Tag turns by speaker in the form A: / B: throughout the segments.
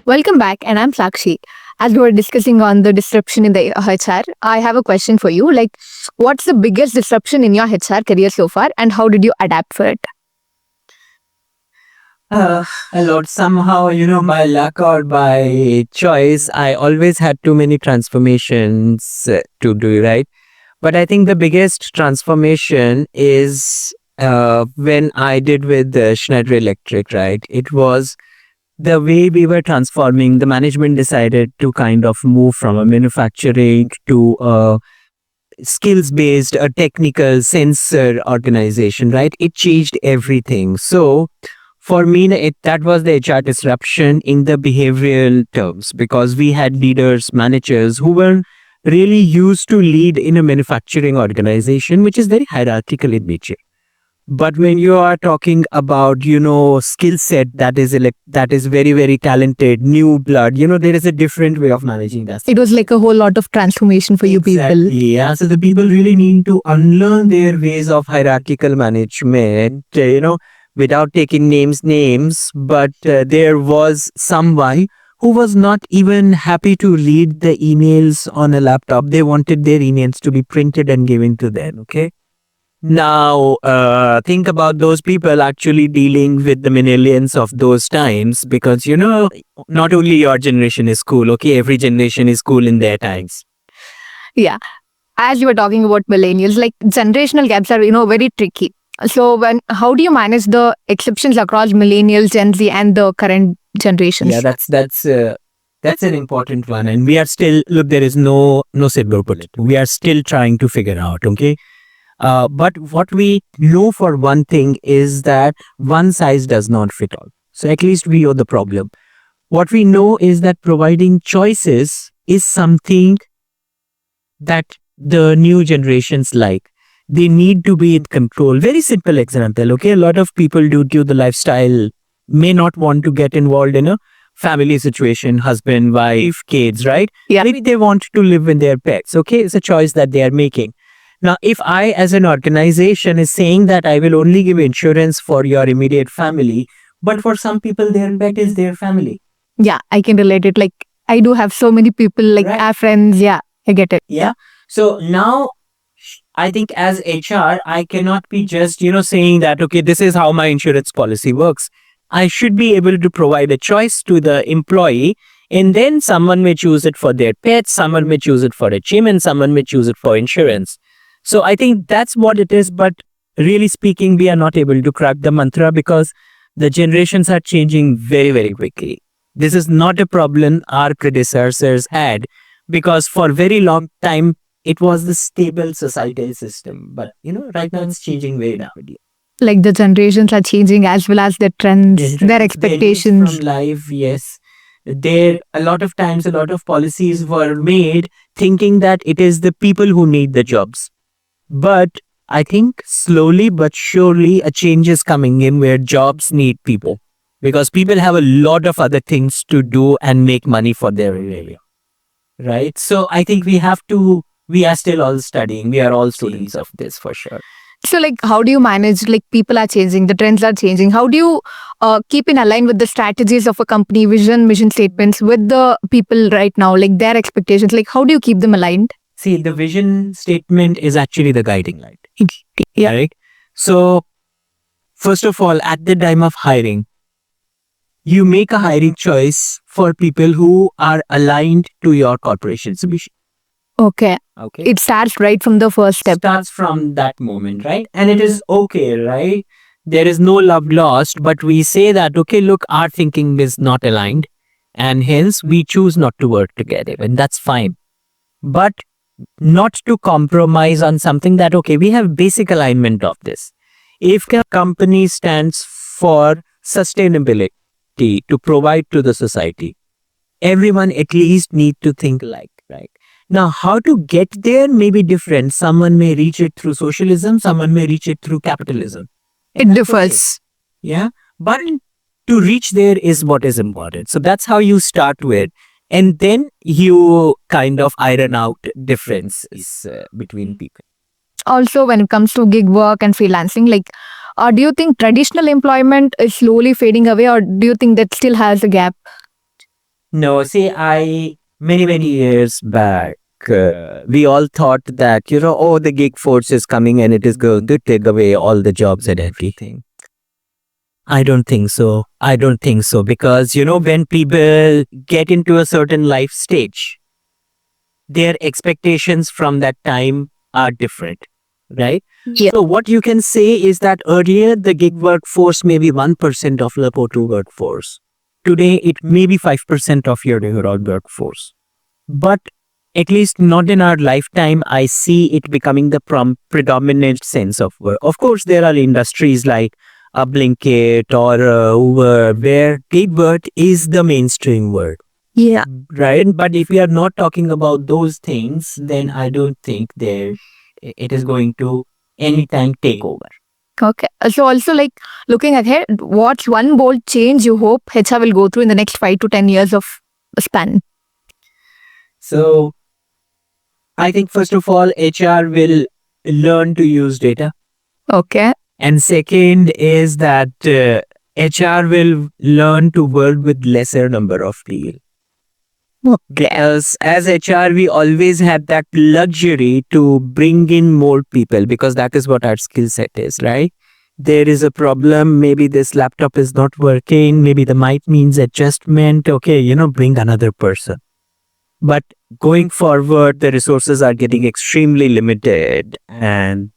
A: Welcome back, and I'm Sakshi. As we were discussing on the disruption in the HR, I have a question for you. What's the biggest disruption in your HR career so far, and how did you adapt for it?
B: A lot. Somehow, by luck or by choice, I always had too many transformations to do, right? But I think the biggest transformation is when I did with Schneider Electric, right? It was the way we were transforming. The management decided to kind of move from a manufacturing to a skills based, a technical sensor organization, right? It changed everything. So, for me, that was the HR disruption in the behavioral terms because we had leaders, managers who were really used to lead in a manufacturing organization, which is very hierarchical in nature. But when you are talking about, skill set that is very, very talented, new blood, there is a different way of managing that.
A: It was like a whole lot of transformation for you people.
B: Yeah. So the people really need to unlearn their ways of hierarchical management, without taking names, but there was someone who was not even happy to read the emails on a laptop. They wanted their emails to be printed and given to them. Okay. Now, think about those people actually dealing with the millions of those times because, not only your generation is cool, okay, every generation is cool in their times.
A: Yeah. As you were talking about millennials, generational gaps are, very tricky. So how do you manage the exceptions across millennials, Gen Z, and the current generations?
B: Yeah, that's an important one. And we are still, look, there is no silver bullet. We are still trying to figure out, okay? But what we know for one thing is that one size does not fit all. So at least we know the problem. What we know is that providing choices is something that the new generations like. They need to be in control. Very simple example, okay? A lot of people due to the lifestyle may not want to get involved in a family situation, husband, wife, kids, right?
A: Yeah.
B: Maybe they want to live with their pets, okay? It's a choice that they are making. Now, if I, as an organization, is saying that I will only give insurance for your immediate family, but for some people, their pet is their family.
A: Yeah, I can relate it. I do have so many people,
B: Right.
A: our friends. Yeah, I get it.
B: Yeah. So now, I think as HR, I cannot be just, saying that, okay, this is how my insurance policy works. I should be able to provide a choice to the employee, and then someone may choose it for their pets, someone may choose it for a gym, and someone may choose it for insurance. So I think that's what it is. But really speaking, we are not able to crack the mantra because the generations are changing very, very quickly. This is not a problem our predecessors had because for a very long time, it was the stable societal system. But, right now it's changing very rapidly.
A: The generations are changing as well as their trends, their expectations.
B: From life, yes. A lot of times, a lot of policies were made thinking that it is the people who need the jobs. But I think slowly but surely a change is coming in where jobs need people because people have a lot of other things to do and make money for their area. Right? So I think we are still all studying. We are all students of this for sure.
A: So how do you manage, people are changing, the trends are changing. How do you keep in align with the strategies of a company, mission statements with the people right now, their expectations? How do you keep them aligned?
B: See, the vision statement is actually the guiding light.
A: Yeah.
B: Right? So, first of all, at the time of hiring, you make a hiring choice for people who are aligned to your corporation's mission.
A: Okay.
B: Okay.
A: It starts right from the first step.
B: Starts from that moment, right? And it is okay, right? There is no love lost, but we say that, okay, look, our thinking is not aligned and hence we choose not to work together and that's fine. But not to compromise on something that, okay, we have basic alignment of this. If a company stands for sustainability to provide to the society, everyone at least need to think like, right? Now, how to get there may be different. Someone may reach it through socialism, someone may reach it through capitalism.
A: It differs.
B: Yeah. But to reach there is what is important. So that's how you start with. And then you kind of iron out differences between people.
A: Also, when it comes to gig work and freelancing, do you think traditional employment is slowly fading away, or do you think that still has a gap?
B: No, see, many years back, we all thought that, oh, the gig force is coming and it is going to take away all the jobs and everything. I don't think so. I don't think so. Because, when people get into a certain life stage, their expectations from that time are different, right?
A: Yeah.
B: So, what you can say is that earlier the gig workforce may be 1% of the total workforce. Today, it may be 5% of your overall workforce. But at least not in our lifetime, I see it becoming the predominant sense of work. Of course, there are industries like a Blinkit or Uber where gig work is the mainstream word,
A: Yeah.
B: right? But if we are not talking about those things, then I don't think it is going to anytime take over.
A: Okay. So also like looking ahead, what's one bold change you hope HR will go through in the next 5 to 10 years of span?
B: So I think first of all, HR will learn to use data.
A: Okay.
B: And second is that HR will learn to work with lesser number of people. Because as HR, we always have that luxury to bring in more people because that is what our skill set is, right? There is a problem. Maybe this laptop is not working. Maybe the mic means adjustment. Okay, bring another person. But going forward, the resources are getting extremely limited and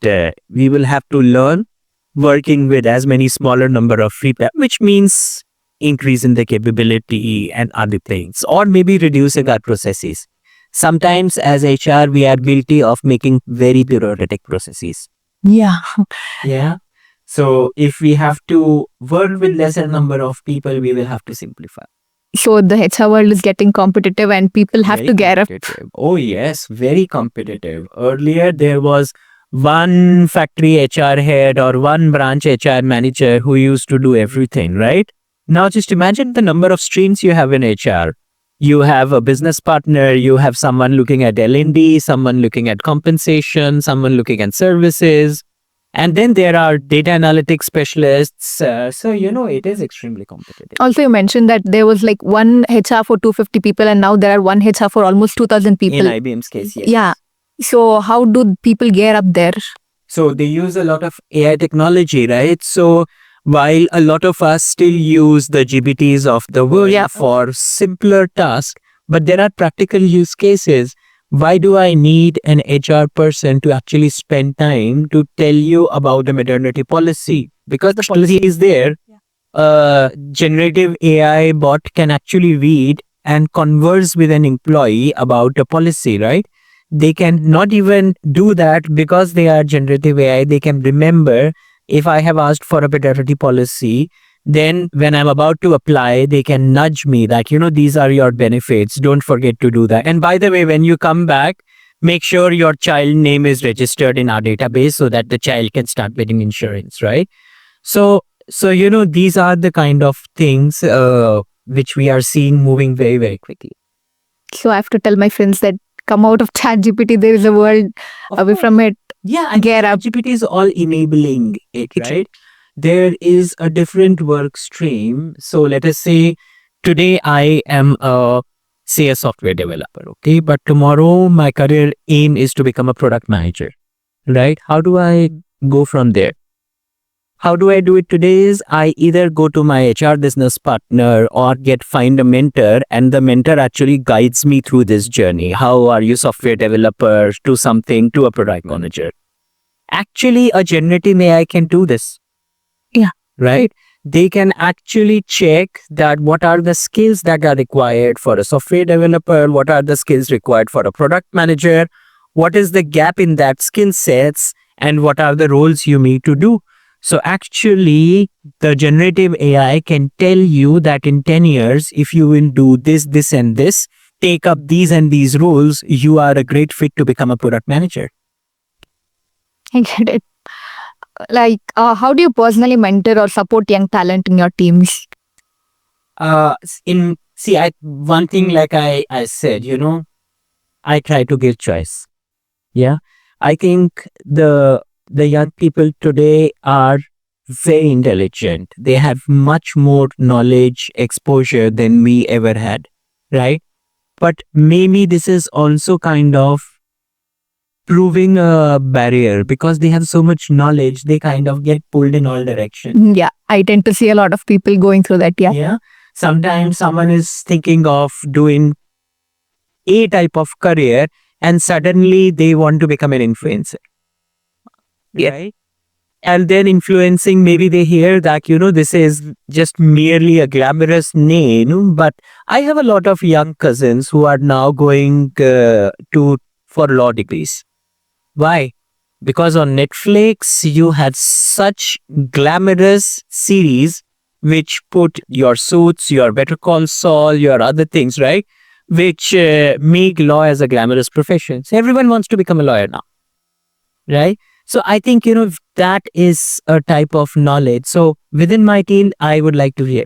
B: we will have to learn working with as many smaller number of people, which means increase in the capability and other things, or maybe reducing our processes. Sometimes as HR, we are guilty of making very bureaucratic processes.
A: Yeah.
B: Yeah. So if we have to work with lesser number of people, we will have to simplify.
A: So the HR world is getting competitive and people have to gear up.
B: Oh, yes, very competitive. Earlier, there was one factory HR head or one branch HR manager who used to do everything, right? Now, just imagine the number of streams you have in HR. You have a business partner, you have someone looking at L&D, someone looking at compensation, someone looking at services. And then there are data analytics specialists. So, it is extremely competitive.
A: Also, you mentioned that there was like one HR for 250 people and now there are one HR for almost 2,000 people.
B: In IBM's case, yes.
A: Yeah. So how do people gear up there?
B: So they use a lot of AI technology, right? So while a lot of us still use the GPTs of the world for simpler tasks, but there are practical use cases. Why do I need an HR person to actually spend time to tell you about the maternity policy? Because the policy is there. Generative AI bot can actually read and converse with an employee about a policy, right? They can not even do that because they are generative AI. They can remember if I have asked for a paternity policy, then when I'm about to apply, they can nudge me that, these are your benefits. Don't forget to do that. And by the way, when you come back, make sure your child name is registered in our database so that the child can start getting insurance, right? So, these are the kind of things which we are seeing moving very, very quickly.
A: So I have to tell my friends that come out of ChatGPT, there is a world away from it.
B: Yeah, and
A: Gear up.
B: ChatGPT is all enabling it, right? There is a different work stream. So let us say today I am a software developer, okay? But tomorrow my career aim is to become a product manager, right? How do I go from there? How do I do it today is I either go to my HR business partner or find a mentor, and the mentor actually guides me through this journey. How are you software developer to something to a product manager? Actually, a generative AI can do this.
A: Yeah.
B: Right? They can actually check that what are the skills that are required for a software developer, what are the skills required for a product manager, what is the gap in that skill sets, and what are the roles you need to do. So actually, the generative AI can tell you that in 10 years, if you will do this, this, and this, take up these and these roles, you are a great fit to become a product manager.
A: I get it. Like, how do you personally mentor or support young talent in your teams?
B: One thing like I said, I try to give choice. Yeah. I think the young people today are very intelligent. They have much more knowledge, exposure than we ever had. right? But maybe this is also kind of proving a barrier because they have so much knowledge, they kind of get pulled in all directions.
A: Yeah, I tend to see a lot of people going through that. Yeah.
B: Yeah. Sometimes someone is thinking of doing a type of career and suddenly they want to become an influencer.
A: Yeah.
B: Right? And then influencing, maybe they hear that, this is just merely a glamorous name. But I have a lot of young cousins who are now going for law degrees. Why? Because on Netflix, you had such glamorous series which put your Suits, your Better Call Saul, your other things, right? Which make law as a glamorous profession. So everyone wants to become a lawyer now, right? So I think, that is a type of knowledge. So within my team, I would like to hear,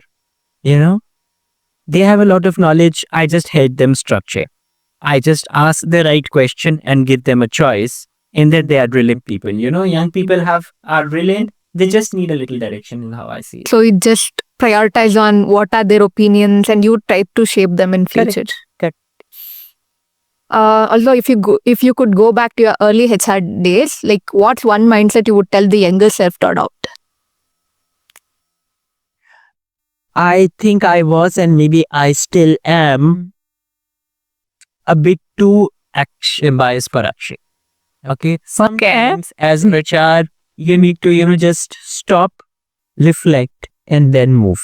B: they have a lot of knowledge. I just help them structure. I just ask the right question and give them a choice. And then they are brilliant people. Young people are brilliant. They just need a little direction in how I see it.
A: So you just prioritize on what are their opinions and you try to shape them in future.
B: Correct.
A: Also, if you could go back to your early HR days, like what's one mindset you would tell the younger self to adopt?
B: I think I was, and maybe I still am, a bit too action bias per action. Okay. Sometimes as an HR, you need to, just stop, reflect, and then move.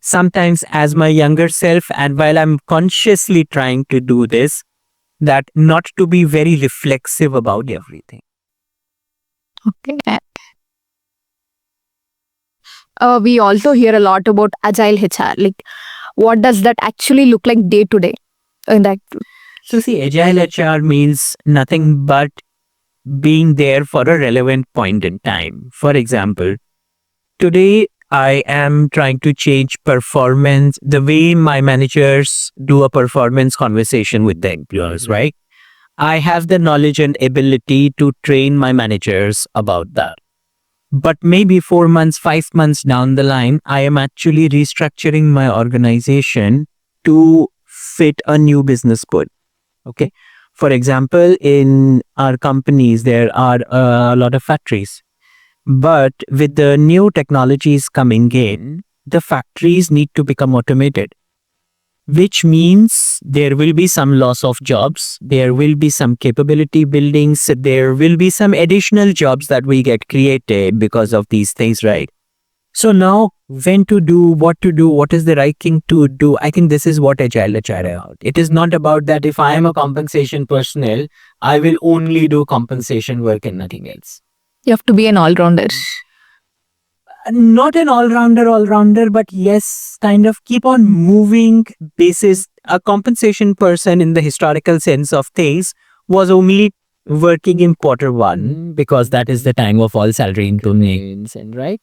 B: Sometimes as my younger self, and while I'm consciously trying to do this, that not to be very reflexive about everything.
A: Okay. We also hear a lot about agile HR. Like, what does that actually look like day to day?
B: So see, agile HR means nothing but being there for a relevant point in time. For example, today I am trying to change performance, the way my managers do a performance conversation with the employees, right? I have the knowledge and ability to train my managers about that. But maybe 4 months, 5 months down the line, I am actually restructuring my organization to fit a new business goal. Okay. For example, in our companies, there are a lot of factories. But with the new technologies coming in, the factories need to become automated, which means there will be some loss of jobs. There will be some capability buildings. There will be some additional jobs that we get created because of these things, right? So now when to do, what is the right thing to do? I think this is what Agile HR is about. It is not about that if I am a compensation personnel, I will only do compensation work and nothing else.
A: You have to be an all-rounder.
B: Not an all-rounder, but yes, kind of keep on moving basis. A compensation person in the historical sense of things was only working in Q1 because that is the time of all salary increments and right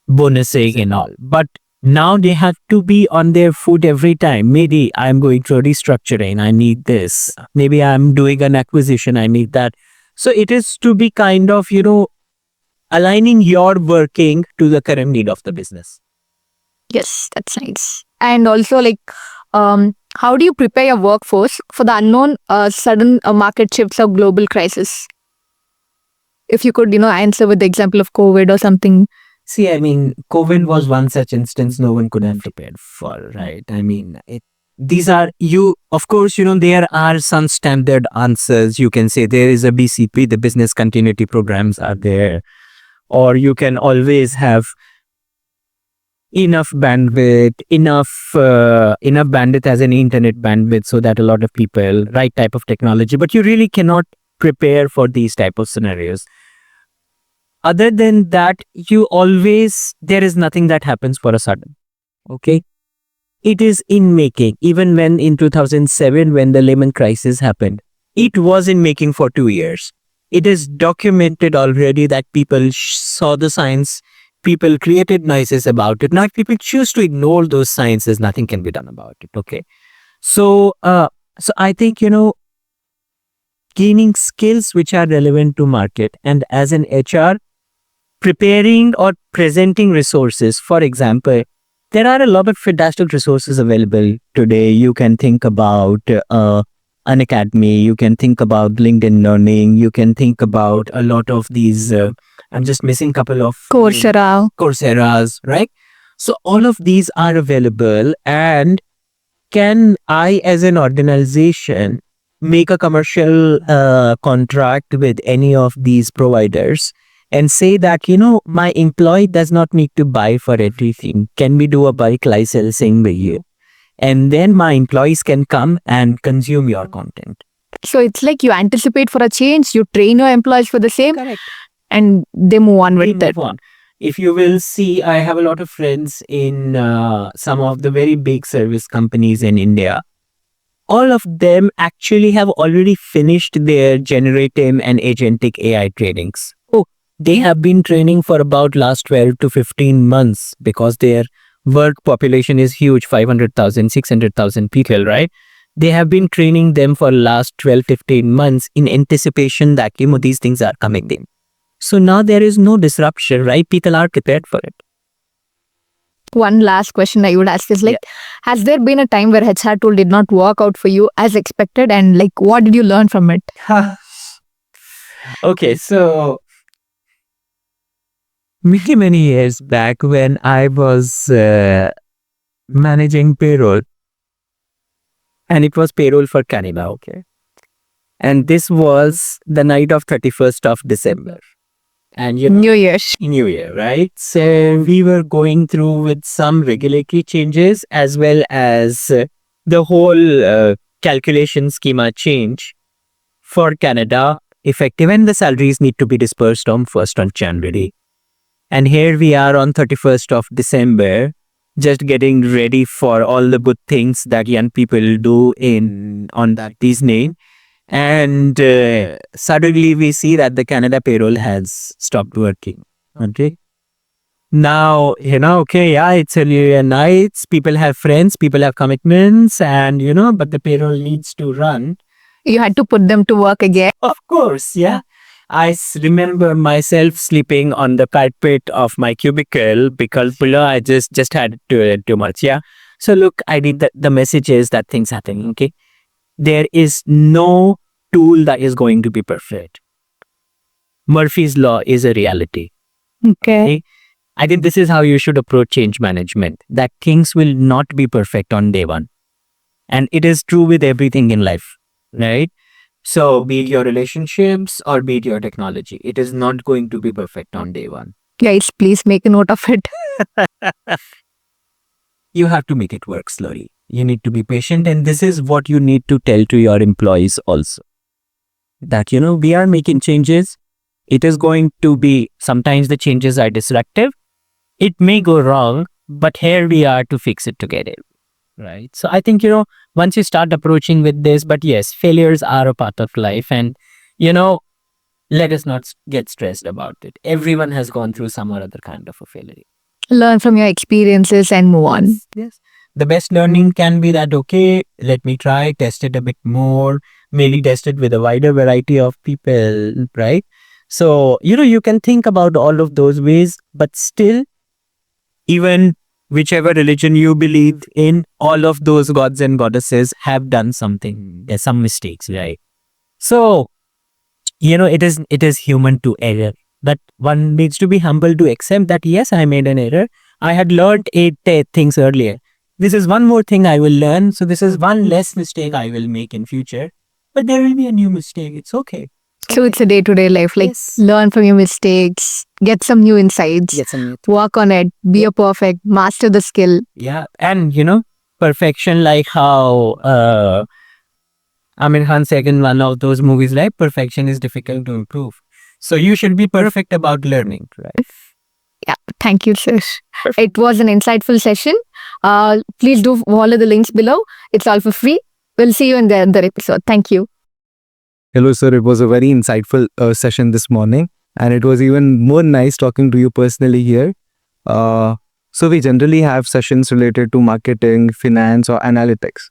B: bonusing and all. But now they have to be on their foot every time. Maybe I'm going through a restructuring, I need this. Maybe I'm doing an acquisition, I need that. So it is to be kind of, aligning your working to the current need of the business.
A: Yes, that's nice. And also, like, how do you prepare your workforce for the unknown, sudden market shifts or global crisis? If you could, answer with the example of COVID or something.
B: See, I mean, COVID was one such instance no one could have prepared for, right? I mean, these are of course, there are some standard answers. You can say there is a BCP, the business continuity programs are there. Or you can always have enough bandwidth, enough bandwidth as an internet bandwidth so that a lot of people, right type of technology, but you really cannot prepare for these type of scenarios. Other than that, there is nothing that happens for a sudden. Okay. It is in making. Even when in 2007, when the Lehman crisis happened, it was in making for 2 years. It is documented already that people saw the signs, people created noises about it. Now, if people choose to ignore those signs, nothing can be done about it. Okay. So I think, gaining skills which are relevant to market, and as an HR, preparing or presenting resources. For example, there are a lot of fantastic resources available today. You can think about an academy, you can think about LinkedIn Learning, you can think about a lot of these. I'm just missing a couple of Coursera's, right? So all of these are available, and can I, as an organization, make a commercial contract with any of these providers and say that, my employee does not need to buy for everything? Can we do a bulk licensing with you? And then my employees can come and consume your content.
A: So it's like you anticipate for a change, you train your employees for the same,
B: Correct.
A: and they move on
B: We
A: with it.
B: move on. If you will see, I have a lot of friends in some of the very big service companies in India. All of them actually have already finished their generative and agentic AI trainings. Oh, they have been training for about last 12 to 15 months because their work population is huge, 500,000, 600,000 people, right? They have been training them for last 12, 15 months in anticipation that, these things are coming in. So now there is no disruption, right? People are prepared for it.
A: One last question I would ask is like, has there been a time where HR tool did not work out for you as expected, and like what did you learn from it?
B: Okay, so many years back when I was managing payroll, and it was payroll for Canada, okay? And this was the night of 31st of December. And
A: New Year's.
B: New Year, right? So we were going through with some regulatory changes as well as the whole calculation schema change for Canada effective, and the salaries need to be dispersed on 1st on January. And here we are on 31st of December, just getting ready for all the good things that young people do on that Disney. And suddenly we see that the Canada payroll has stopped working. Okay. Now, okay, yeah, it's a New Year nights. People have friends, people have commitments, and, but the payroll needs to run.
A: You had to put them to work again.
B: Of course, yeah. I remember myself sleeping on the carpet of my cubicle because I just had too much. Yeah. So look, I did the messages that things happen. Okay. There is no tool that is going to be perfect. Murphy's Law is a reality.
A: Okay.
B: I think this is how you should approach change management, that things will not be perfect on day one. And it is true with everything in life, right? So be it your relationships or be it your technology, it is not going to be perfect on day one.
A: Guys, please make a note of it.
B: You have to make it work slowly. You need to be patient, and this is what you need to tell to your employees also. That, we are making changes. It is going to be, sometimes the changes are disruptive. It may go wrong, but here we are to fix it together. Right. So I think, once you start approaching with this, but yes, failures are a part of life, and, let us not get stressed about it. Everyone has gone through some or other kind of a failure.
A: Learn from your experiences and move on.
B: Yes. The best learning can be that, okay, let me try, test it a bit more, maybe test it with a wider variety of people, right? So, you can think about all of those ways, but still, even whichever religion you believe in, all of those gods and goddesses have done something. There's some mistakes, right? So, it is human to error. But one needs to be humble to accept that, yes, I made an error. I had learned 8 things earlier. This is one more thing I will learn. So this is one less mistake I will make in future. But there will be a new mistake. It's okay.
A: So it's a day-to-day life. Like, learn from your mistakes, get some new insights, work on it, be a perfect, master the skill.
B: Yeah. And, perfection, like how Amir Khan said in one of those movies, like, perfection is difficult to improve. So you should be perfect about learning, right?
A: Yeah, thank you, sir. It was an insightful session. Please do follow the links below. It's all for free. We'll see you in the other episode. Thank you.
C: Hello, sir. It was a very insightful session this morning, and it was even more nice talking to you personally here. So we generally have sessions related to marketing, finance, or analytics.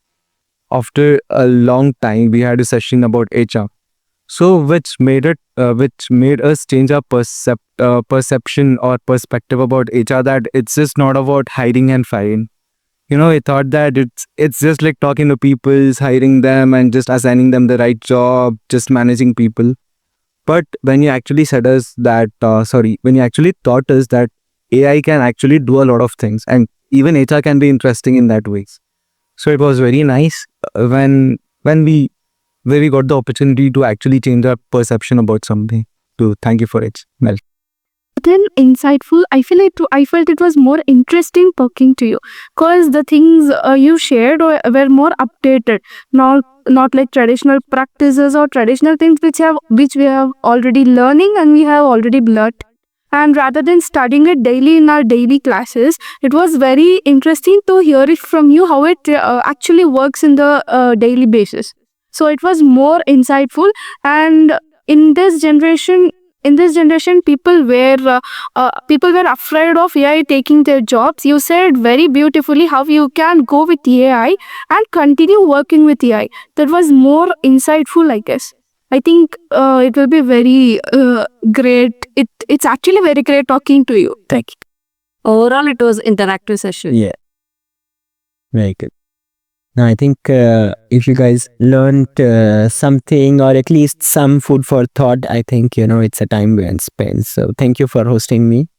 C: After a long time, we had a session about HR. So which made us change our perception or perspective about HR, that it's just not about hiring and firing. We thought that it's just like talking to people, hiring them, and just assigning them the right job, just managing people. But when you actually said us that, when you actually taught us that AI can actually do a lot of things, and even HR can be interesting in that ways. So it was very nice when we got the opportunity to actually change our perception about something. So thank you for it. Well,
D: Then insightful. I felt it was more interesting talking to you because the things you shared were more updated, not like traditional practices or traditional things which we have already learning and we have already learned. And rather than studying it daily in our daily classes, it was very interesting to hear it from you how it actually works in the daily basis. So it was more insightful. And in this generation, people were afraid of AI taking their jobs. You said very beautifully how you can go with AI and continue working with AI. That was more insightful, I guess. I think it will be very great. It's actually very great talking to you. Thank you.
E: Overall, it was interactive session.
B: Yeah. Very good. Now, I think if you guys learned something or at least some food for thought, I think, it's a time well spent. So thank you for hosting me.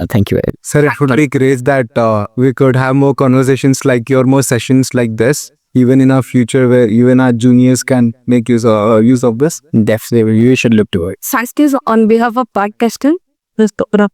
B: Thank you.
C: sir, it would be great that we could have more conversations like your, more sessions like this, even in our future, where even our juniors can make use of this.
B: Definitely, you should look to it.
E: Sanskrit on behalf of podcasting. Let's go.